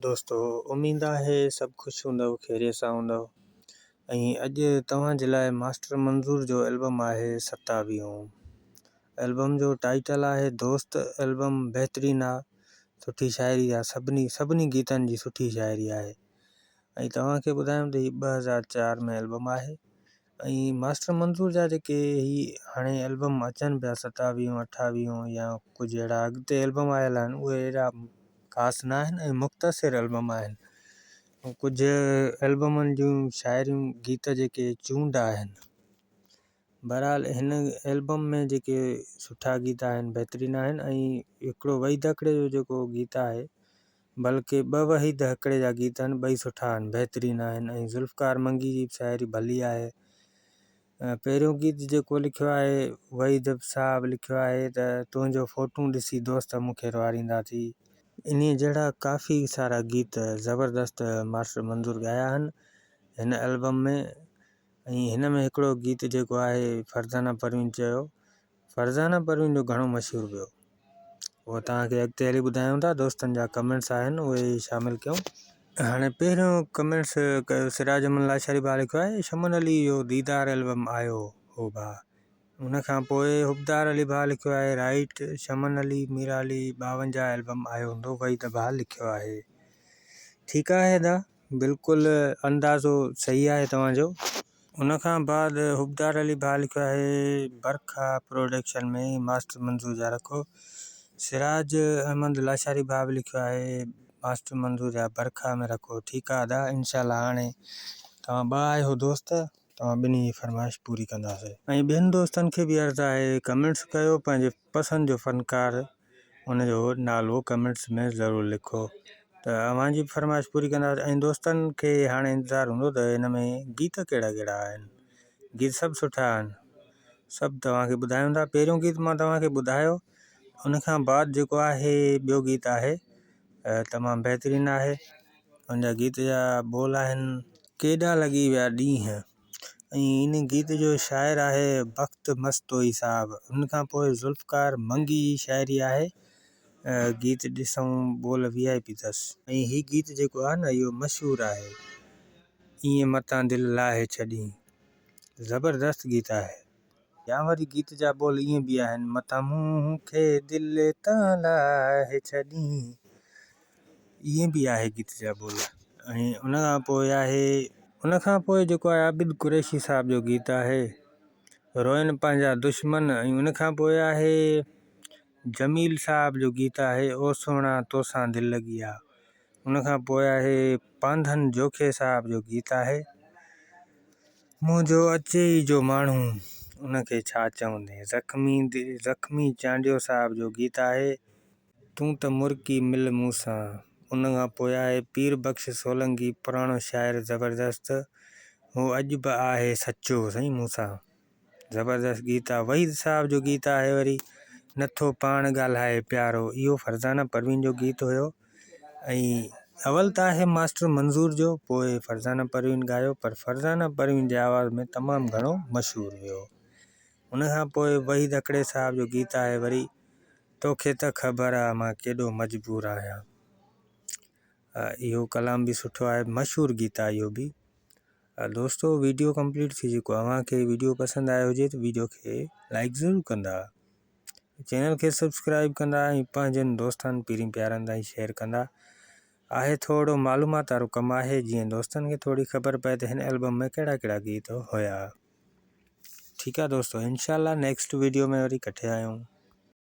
दोस्तों उम्मीद है सब खुश हूंदव, खैरियत सां हूंदव। अॼु तव्हांजे लाइ मास्टर मंज़ूर जो एल्बम आहे 27। एल्बम जो टाइटल आहे दोस्त। एल्बम बहितरीन आहे, सुठी शाइरी आहे, सभिनी गीतनि जी सुठी शाइरी आहे। तव्हांखे ॿुधायां त 2004 में एल्बम आहे। मास्टर मंज़ूर जा जेके हाणे एल्बम अचनि पिया 27, 28 या कुझु अहिड़ा अॻिते एल्बम आयल आहिनि, उहे अहिड़ा ख़ासि न आहिनि ऐं मुख़्तसिर एल्बम आहिनि। कुझु एल्बमनि जूं शाइरियूं गीत जेके चूंड आहिनि। बहरहाल हिन एल्बम में जेके सुठा गीत आहिनि बहितरीन आहिनि। हिकिड़ो वहीद हकिड़े जो जेको गीत आहे, बल्कि 2 वहीद हकिड़े जा गीत आहिनि, ॿई सुठा आहिनि, बहितरीन आहिनि। ज़ुल्फ़कार मंगी जी शाइरी भली आहे। पहिरियों गीत जेको लिखियो आहे वहीद साहब लिखियो आहे त तुंहिंजो फ़ोटू ॾिसी दोस्त मूंखे रुआरींदा थी। इन जहिड़ा काफ़ी सारा गीत ज़बरदस्त मास्टर मंज़ूर ॻाया आहिनि हिन एल्बम में। हिन में हिकिड़ो गीत जेको आहे फरज़ाना परवीन चयो, फरज़ाना परवीन जो घणो मशहूरु वियो, उहो तव्हांखे अॻिते हली ॿुधायूं था। दोस्तनि जा कमेंट्स आहिनि उहे शामिलु कयूं। हाणे पहिरियों कमेंट्स कयो सिराज अमन लाशारी भाउ लिखियो आहे, शमन अली जो दीदार एल्बम आयो हो भाउ। उनखां पोइ हुबदार अली भाउ लिखियो आहे राइट, शमन अली मीरा अली 52 एल्बम आयो हूंदो, वहीद भाउ लिखियो आहे। ठीकु आहे दा, बिल्कुलु अंदाज़ो सही आहे तव्हांजो। उनखां बाद हुबदार अली भाउ लिखियो आहे बरखा प्रोडक्शन में मास्टर मंज़ूर जा रखो। सिराज अहमद लाशारी भाउ बि लिखियो आहे मास्टर मंज़ूर जा बरखा में रखो। ठीकु आहे दा, इनशाला हाणे तव्हां 2 आहियो दोस्त, तव्हां ॿिन्ही जी फरमाइश पूरी कंदासीं। ॿियनि दोस्तनि खे बि अर्ज़ु आहे कमेंट्स कयो, पंहिंजे पसंदि जो फ़नकार उनजो नालो कमेंट्स में ज़रूरु लिखो त अव्हांजी फरमाइश पूरी कंदासीं। दोस्तनि खे हाणे इंतज़ारु हूंदो त हिन में गीत कहिड़ा कहिड़ा आहिनि। गीत सभु सुठा आहिनि, सभु तव्हांखे ॿुधायूं था। पहिरियों गीत मां तव्हांखे ॿुधायो, उनखां बाद जेको आहे ॿियो गीत आहे तमामु बहितरीन आहे। उनजा गीत जा बोल आहिनि केॾा लॻी विया ॾींहं। इन गीत जो शाइर आहे बख़्त मस्तोई साहब। उनखां पोइ ज़ुल्फ़कार मंगी जी शाइरी आहे। गीत ॾिसूं बोल VIP अथसि। हीअ गीत जेको आहे न इहो मशहूरु आहे, ईअं मतां दिलि लाहे छॾी, ज़बरदस्त गीत आहे। या वरी गीत जा बोल ईअं बि आहिनि, मतां मुंहुं खे दिलि तां लाहे छॾी, ईअं बि आहे गीत जा बोल। उनखां पोइ जेको आहे आबिद कुरैशी साहब जो गीत आहे रोइन पंहिंजा दुश्मन। उनखां पोइ आहे जमील साहब जो गीत आहे ओ सोना तोसां दिलि लॻी आहे। उनखां पोइ आहे पांधन जोखे साहब जो गीत आहे मुंहिंजो अचे ई जो माण्हू उनखे छा चवंदे। ज़ख्मी चांडियो साहब जो गीत आहे तूं त मुर्की मिल मूंसां। उनखां पोइ आहे पीर बख्श सोलंकी, पुराणो शाइर ज़बरदस्त, हो अॼु बि आहे सचो साईं मूंसां, ज़बरदस्त गीत आहे। वहीद साहब जो गीत आहे वरी नथो पाण ॻाल्हाए प्यारो, इहो फरज़ाना परवीन जो गीत हुयो। अवल त आहे मास्टर मंज़ूर जो, पोइ फरज़ाना परवीन ॻायो, पर फरज़ाना परवीन जे आवाज़ में तमामु घणो मशहूरु हुयो। उनखां पोइ वहीद हकिड़े साहब जो गीत आहे वरी तोखे त ख़बर आहे मां केॾो मजबूर आहियां। इहो कलाम बि सुठो आहे, मशहूरु गीत आहे इहो बि। दोस्तों वीडियो कंप्लीट थी चुको आहे। अव्हांखे वीडियो पसंदि आयो हुजे त वीडियो खे लाइक ज़रूरु कंदा, चैनल खे सब्सक्राइब कंदा ऐं पंहिंजनि दोस्तनि पीरनि प्यारनि ताईं शेयर कंदा। आहे थोरो मालूमात वारो कमु आहे, जीअं दोस्तनि खे थोरी ख़बर पए त हिन एल्बम में कहिड़ा कहिड़ा गीत हुया। ठीकु आहे दोस्तों, इंशाल्लाह नेक्स्ट वीडियो में वरी इकठे आहियूं।